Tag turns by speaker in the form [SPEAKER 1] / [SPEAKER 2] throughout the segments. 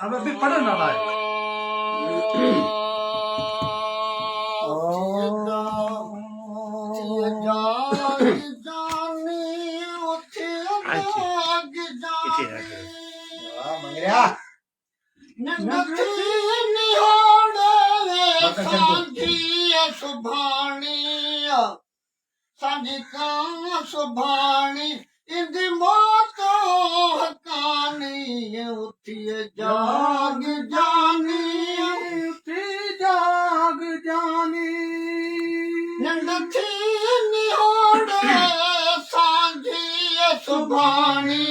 [SPEAKER 1] अब अभी पढ़ ना रहा है
[SPEAKER 2] सुभाणी इंदी मौत हकानी उठिए जाग जानी
[SPEAKER 1] उठी जाग जानी
[SPEAKER 2] नंद थी निहोड़े सांझी सुभाणी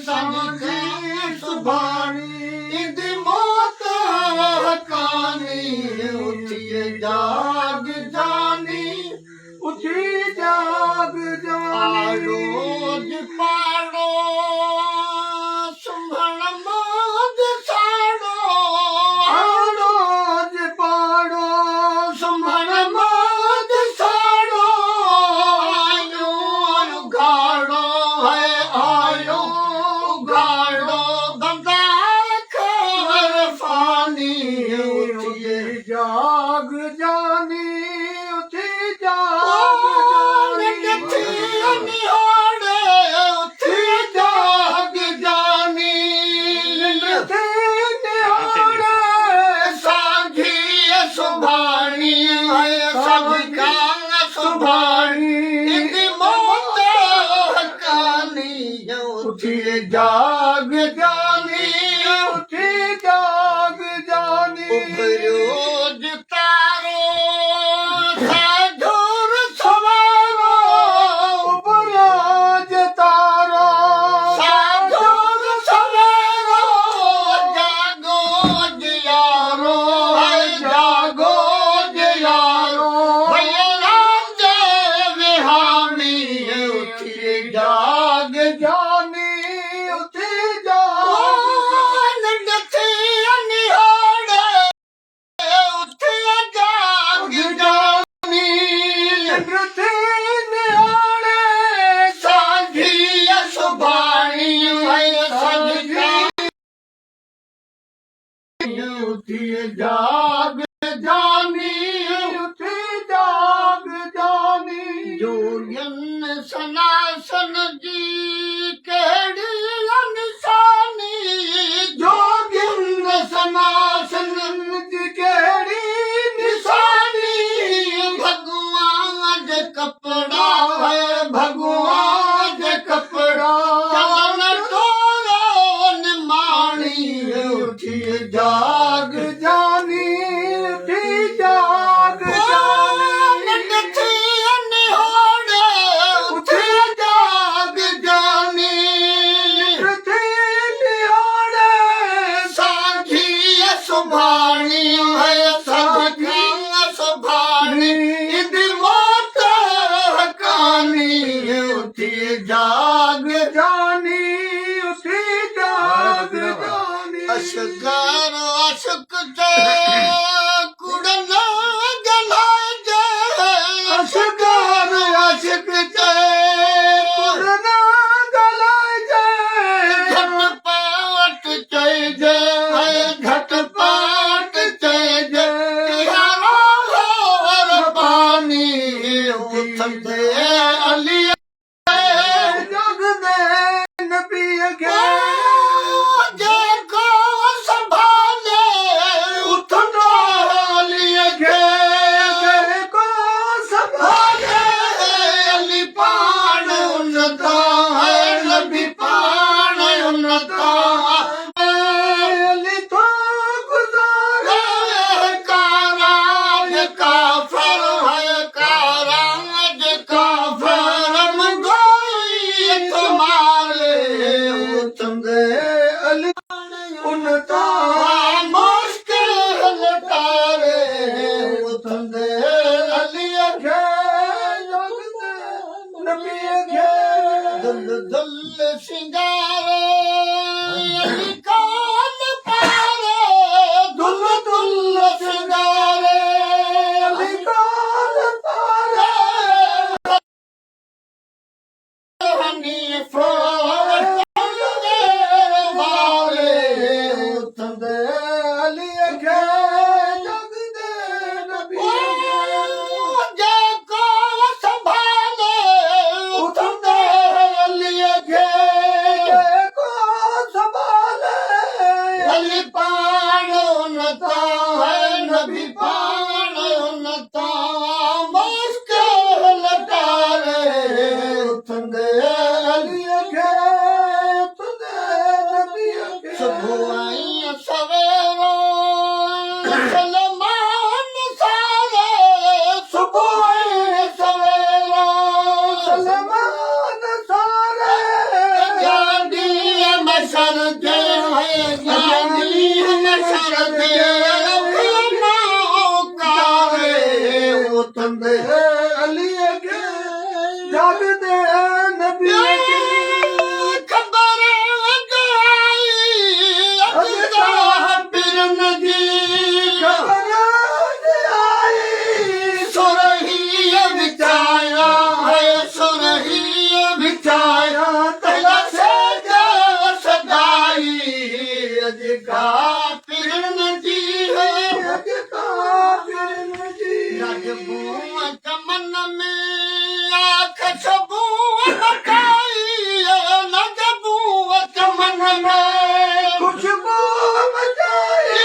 [SPEAKER 2] सांझी सुभाणी इंदी मौत हकानी उठिए जाग जानी
[SPEAKER 1] उठी जाग जानी
[SPEAKER 2] रोज पाड़ो सुमण माद साड़ो
[SPEAKER 1] रोज पाड़ो
[SPEAKER 2] सुमण माद साड़ो आयो उघाड़ो है आयो उघाड़ो गंगा खबर फानी
[SPEAKER 1] उठी जाग जानी उठी जाग
[SPEAKER 2] उठी जाग जानी
[SPEAKER 1] उठी जाग जानी
[SPEAKER 2] रोज तारो साधुर सवारो
[SPEAKER 1] रोज तारो
[SPEAKER 2] साधुर सवारो जागो जियारो जागो जियारो विहानी उठी जाग
[SPEAKER 1] जानी उठी जाग
[SPEAKER 2] जाग जानी
[SPEAKER 1] उठी जाग जानी
[SPEAKER 2] जोगन सनासन जी केड़ी निशानी जोगिन सनासन
[SPEAKER 1] जी केड़ी
[SPEAKER 2] निशानी भगवान कपड़ा है भगवान कपड़ा चलन तोरण माणी उठी जाग
[SPEAKER 1] जानी उठी जाग जानी
[SPEAKER 2] उठी जाग जानी
[SPEAKER 1] उठी निहारे
[SPEAKER 2] सांझी सुभाणी है सांझी सुभाणी इंदी मौत हकानी उठी जाग
[SPEAKER 1] जानी उठी जाग जानी
[SPEAKER 2] अशगर अशक जे कुड़न गलाए जे अशगर अशक जे
[SPEAKER 1] कुड़ना गलाए जे
[SPEAKER 2] घट पाट चई जे घट पाट चई जे तिहारो पानी उठंदे अली
[SPEAKER 1] जग दे नबी के
[SPEAKER 2] जेको संभाले उठंदो अली के सुबुह सवेरो सलमान सारे सुबुह सवेरो
[SPEAKER 1] सलमान सारे
[SPEAKER 2] गांधी मसर दे गांधी मसर दे कारे उतंदे
[SPEAKER 1] अली के जग दे नबी
[SPEAKER 2] खबर आई अदा पिरन जी
[SPEAKER 1] खबर आई
[SPEAKER 2] सुरही बिछाया है सुरही बिछाया तला से सदाई अजका पिरन जी है
[SPEAKER 1] जग काफिर नजी
[SPEAKER 2] नजबू चमन में आँख सबू बटाई नजबू चमन में
[SPEAKER 1] खुशबू मचाई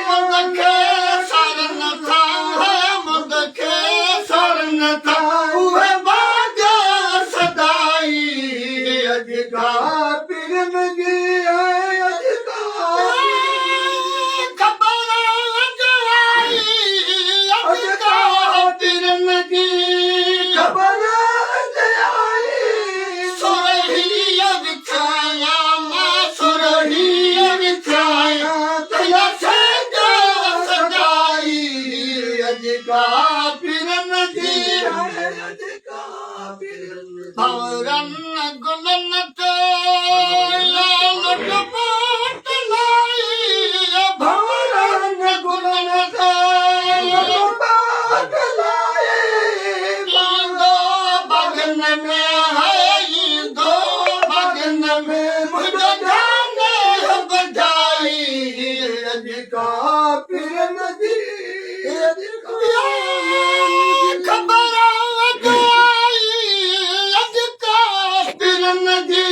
[SPEAKER 2] मुद के सरन था मुद के सरन था उहे बाग सदाई अजका
[SPEAKER 1] काफिर नजी है अज
[SPEAKER 2] खबर आई अजका पिरन की
[SPEAKER 1] खबर आई
[SPEAKER 2] सुरही बिछाया माँ सुरही बिछाया तला से सजाई अजका पिरन की भवरन गुलन ते लाल टपोट लाई भवरन गुलन ते दो बगन में है दो बगन में मुझे जाने बजाई अजका खबर आई अजका पिरन जी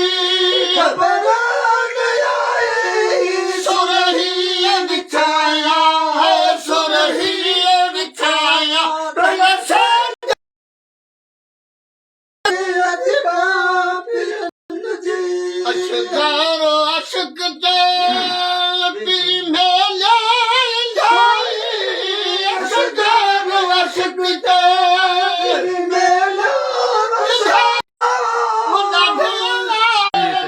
[SPEAKER 2] सुरही बिछाया है सुरही बिछाया तला से अशगारो अशक ते पीर में ले जाई अशगारो अशक ते खुदा भेला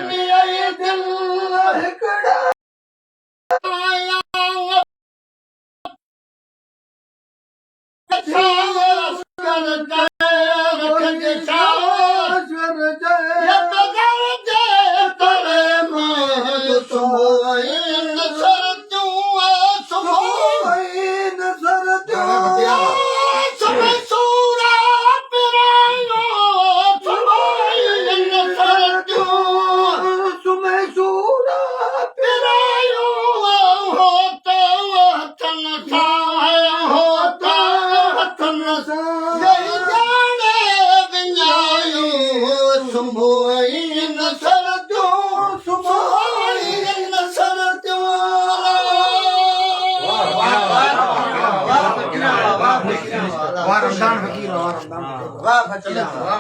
[SPEAKER 2] मेरे दिल आया छाव करते रखते छाव ये बगल दे तरे मैं सुबह नजर तू सुबह सूरा पिरायो सुबह नजर तू पिरायो होता वतन सा होता वतन सा नहीं जाने बिनायो सुबह नजर तू सुबह नजर तू
[SPEAKER 1] वाह रमजान फकीर वाह रमजान